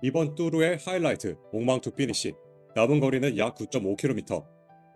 이번 뚜루의 하이라이트 몽망투 피니시. 남은 거리는 약 9.5km.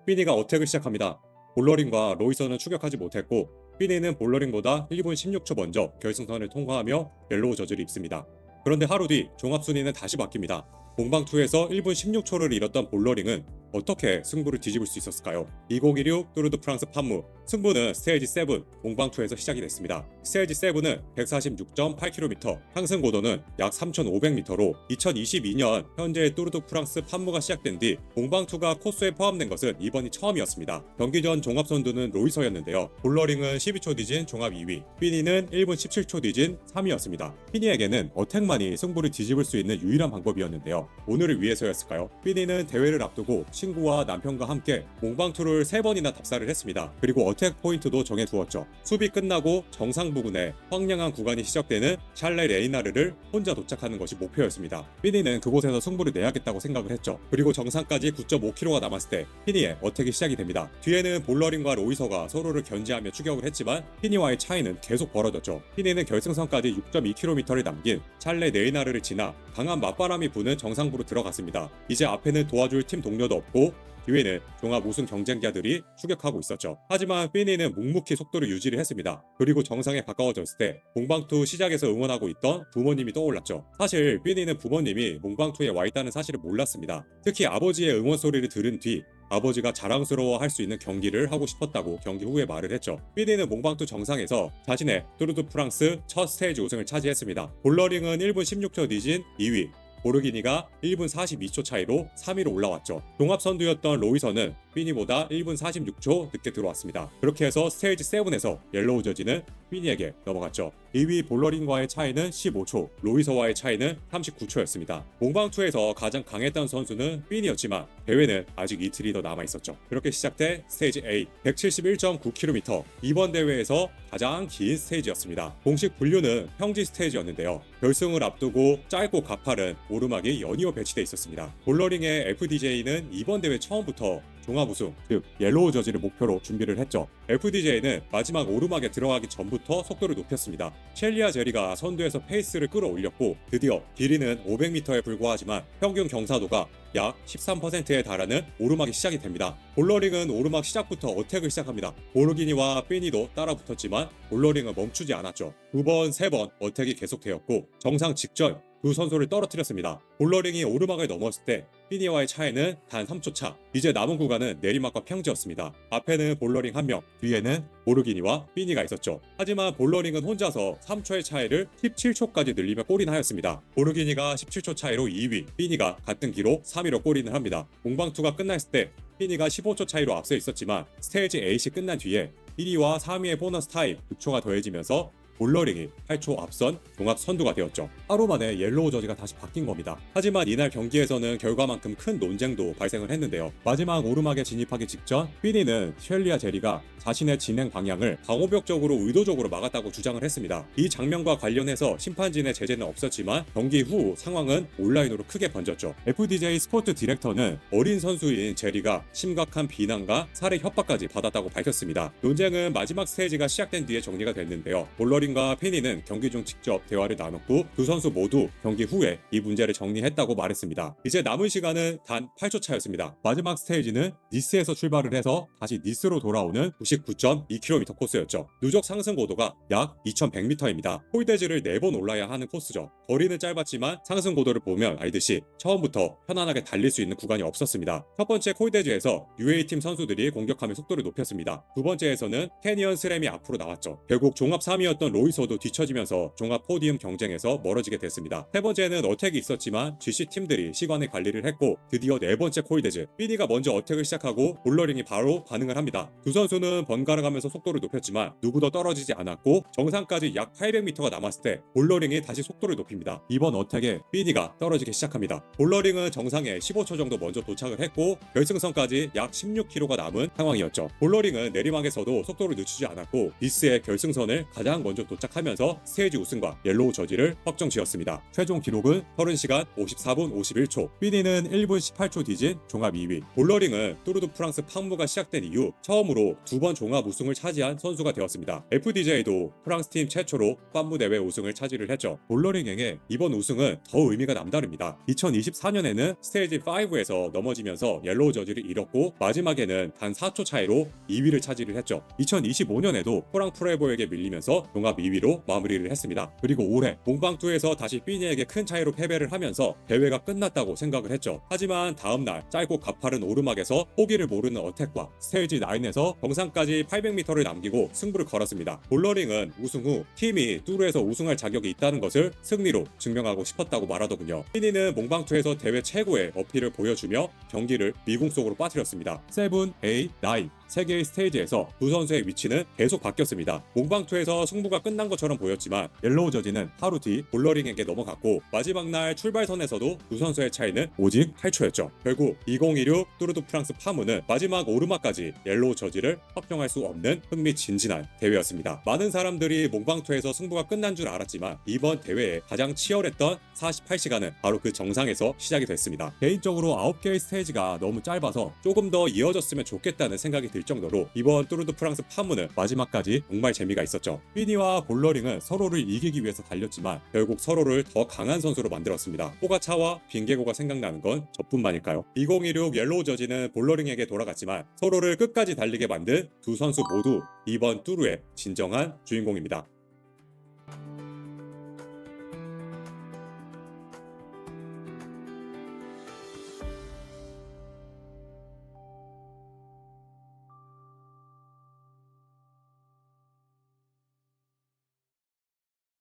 피니가 어택을 시작합니다. 볼러링과 로이서는 추격하지 못했고 피니는 볼러링보다 1분 16초 먼저 결승선을 통과하며 옐로우 저지를 입습니다. 그런데 하루 뒤 종합순위는 다시 바뀝니다. 몽방투에서 1분 16초를 잃었던 볼러링은 어떻게 승부를 뒤집을 수 있었을까요? 2016 뚜르드 프랑스 판무. 승부는 스테이지 7 몽방투에서 시작이 됐습니다. 스테이지 7은 146.8km, 상승 고도는 약 3,500m로 2022년 현재의 뚜르드 프랑스 판무가 시작된 뒤 몽방투가 코스에 포함된 것은 이번이 처음이었습니다. 경기 전 종합 선두는 로이서였는데요. 볼러링은 12초 뒤진 종합 2위, 피니는 1분 17초 뒤진 3위였습니다. 피니에게는 어택만이 승부를 뒤집을 수 있는 유일한 방법이었는데요. 오늘을 위해서였을까요? 피니는 대회를 앞두고 친구와 남편과 함께 몽방투를 3번이나 답사를 했습니다. 그리고 어택 포인트도 정해두었죠. 수비 끝나고 정상 부근에 황량한 구간이 시작되는 샬레 레이나르를 혼자 도착하는 것이 목표였습니다. 피니는 그곳에서 승부를 내야겠다고 생각을 했죠. 그리고 정상까지 9.5km가 남았을 때 피니의 어택이 시작이 됩니다. 뒤에는 볼러링과 로이서가 서로를 견제하며 추격을 했지만 피니와의 차이는 계속 벌어졌죠. 피니는 결승선까지 6.2km를 남긴 샬레 레이나르를 지나 강한 맞바람이 부는 정상부로 들어갔습니다. 이제 앞에는 도와줄 팀 동료도 없고 뒤에는 종합 우승 경쟁자들이 추격하고 있었죠. 하지만 피니는 묵묵히 속도를 유지를 했습니다. 그리고 정상에 가까워졌을 때 몽방투 시작에서 응원하고 있던 부모님이 떠올랐죠. 사실 피니는 부모님이 몽방투에 와 있다는 사실을 몰랐습니다. 특히 아버지의 응원 소리를 들은 뒤 아버지가 자랑스러워할 수 있는 경기를 하고 싶었다고 경기 후에 말을 했죠. 피니는 몽방투 정상에서 자신의 뚜르드 프랑스 첫 스테이지 우승을 차지했습니다. 볼러링은 1분 16초 뒤진 2위, 보르기니가 1분 42초 차이로 3위로 올라왔죠. 종합 선두였던 로이서는 피니보다 1분 46초 늦게 들어왔습니다. 그렇게 해서 스테이지 7에서 옐로우 저지는 피니에게 넘어갔죠. 2위 볼러링과의 차이는 15초, 로이서와의 차이는 39초였습니다. 몽방투에서 가장 강했던 선수는 피니였지만 대회는 아직 이틀이 더 남아있었죠. 그렇게 시작된 스테이지 8, 171.9km. 이번 대회에서 가장 긴 스테이지였습니다. 공식 분류는 평지 스테이지였는데요. 결승을 앞두고 짧고 가파른 오르막이 연이어 배치돼 있었습니다. 볼러링의 FDJ는 이번 대회 처음부터 종합 우승, 즉 옐로우 저지를 목표로 준비를 했죠. FDJ는 마지막 오르막에 들어가기 전부터 속도를 높였습니다. 셸리아 제리가 선두에서 페이스를 끌어올렸고 드디어 길이는 500m에 불과하지만 평균 경사도가 약 13%에 달하는 오르막이 시작이 됩니다. 볼러링은 오르막 시작부터 어택을 시작합니다. 보르기니와 피니도 따라 붙었지만 볼러링은 멈추지 않았죠. 2번, 3번 어택이 계속되었고 정상 직전 두 선수를 떨어뜨렸습니다. 볼러링이 오르막을 넘었을 때 피니와의 차이는 단 3초 차. 이제 남은 구간은 내리막과 평지였습니다. 앞에는 볼러링 1명, 뒤에는 보르기니와 피니가 있었죠. 하지만 볼러링은 혼자서 3초의 차이를 17초까지 늘리며 골인을 하였습니다. 보르기니가 17초 차이로 2위, 피니가 같은 기록 3위로 골인을 합니다. 몽방투가 끝났을 때 피니가 15초 차이로 앞서 있었지만 스테이지 8이 끝난 뒤에 1위와 3위의 보너스 타임 6초가 더해지면서 볼러링이 8초 앞선 종합 선두가 되었죠. 하루 만에 옐로우 저지가 다시 바뀐 겁니다. 하지만 이날 경기에서는 결과만큼 큰 논쟁도 발생을 했는데요. 마지막 오르막에 진입하기 직전 피니는 셸리아 제리가 자신의 진행 방향을 방호벽적으로 의도적으로 막았다고 주장을 했습니다. 이 장면과 관련해서 심판진의 제재는 없었지만 경기 후 상황은 온라인으로 크게 번졌죠. FDJ 스포츠 디렉터는 어린 선수인 제리가 심각한 비난과 살해 협박까지 받았다고 밝혔습니다. 논쟁은 마지막 스테이지가 시작된 뒤에 정리가 됐는데요. 볼러링과 피니는 경기 중 직접 대화를 나눴고 두 선수 모두 경기 후에 이 문제를 정리했다고 말했습니다. 이제 남은 시간은 단 8초 차였습니다. 마지막 스테이지는 니스에서 출발을 해서 다시 니스로 돌아오는 99.2km 코스였죠. 누적 상승 고도가 약 2100m입니다. 홀데즈를 4번 올라야 하는 코스죠. 거리는 짧았지만 상승 고도를 보면 알듯이 처음부터 편안하게 달릴 수 있는 구간이 없었습니다. 첫 번째 홀데즈에서 UA팀 선수들이 공격하며 속도를 높였습니다. 두 번째에서는 캐니언 스램이 앞으로 나왔죠. 결국 종합 3위였던 로이서도 뒤처지면서 종합 포디움 경쟁에서 멀어지게 됐습니다. 세 번째는 어택이 있었지만 GC 팀들이 시간의 관리를 했고 드디어 네 번째 홀데즈, 피니가 먼저 어택을 시작하고 볼러링이 바로 반응을 합니다. 두 선수는 번갈아가면서 속도를 높였지만 누구도 떨어지지 않았고 정상까지 약 800m가 남았을 때 볼러링이 다시 속도를 높입니다. 이번 어택에 피니가 떨어지기 시작합니다. 볼러링은 정상에 15초 정도 먼저 도착을 했고 결승선까지 약 16km가 남은 상황이었죠. 볼러링은 내리막에서도 속도를 늦추지 않았고 니스의 결승선을 가장 먼저 먼저 도착하면서 스테이지 우승과 옐로우 저지를 확정지었습니다. 최종 기록은 30시간 54분 51초, 삐니는 1분 18초 뒤진 종합 2위. 볼러링은 뚜르드 프랑스 판무가 시작된 이후 처음으로 2번 종합 우승을 차지한 선수가 되었습니다. FDJ도 프랑스 팀 최초로 판무 대회 우승을 차지를 했죠. 볼러링행의 이번 우승은 더 의미가 남다릅니다. 2024년에는 스테이지 5에서 넘어지면서 옐로우 저지를 잃었고 마지막에는 단 4초 차이로 2위를 차지를 했죠. 2025년에도 호랑프레보에게 밀리면서 종합 2위로 마무리를 했습니다. 그리고 올해 몽방투에서 다시 삐니에게 큰 차이로 패배를 하면서 대회가 끝났다고 생각을 했죠. 하지만 다음날 짧고 가파른 오르막에서 포기를 모르는 어택과 스테이지 9에서 정상까지 800m를 남기고 승부를 걸었습니다. 볼러링은 우승 후 팀이 뚜르에서 우승할 자격이 있다는 것을 승리로 증명하고 싶었다고 말하더군요. 삐니는 몽방투에서 대회 최고의 어필을 보여주며 경기를 미궁 속으로 빠뜨렸습니다. 7, 8, 9 3개의 스테이지에서 두 선수의 위치는 계속 바뀌었습니다. 몽방투에서 승부가 끝난 것처럼 보였지만 옐로우 저지는 하루 뒤 볼러링에게 넘어갔고 마지막 날 출발선에서도 두 선수의 차이는 오직 8초였죠. 결국 2016 뚜르드 프랑스 파무는 마지막 오르막까지 옐로우 저지를 확정할 수 없는 흥미진진한 대회였습니다. 많은 사람들이 몽방투에서 승부가 끝난 줄 알았지만 이번 대회에 가장 치열했던 48시간은 바로 그 정상에서 시작이 됐습니다. 개인적으로 9개의 스테이지가 너무 짧아서 조금 더 이어졌으면 좋겠다는 생각이 들 정도로 이번 뚜르드 프랑스 파무는 마지막까지 정말 재미가 있었죠. 삐니와 볼러링은 서로를 이기기 위해서 달렸지만 결국 서로를 더 강한 선수로 만들었습니다. 포가차와 빙게고가 생각나는 건 저뿐만일까요? 2016 옐로우 저지는 볼러링에게 돌아갔지만 서로를 끝까지 달리게 만든 두 선수 모두 이번 뚜르의 진정한 주인공입니다.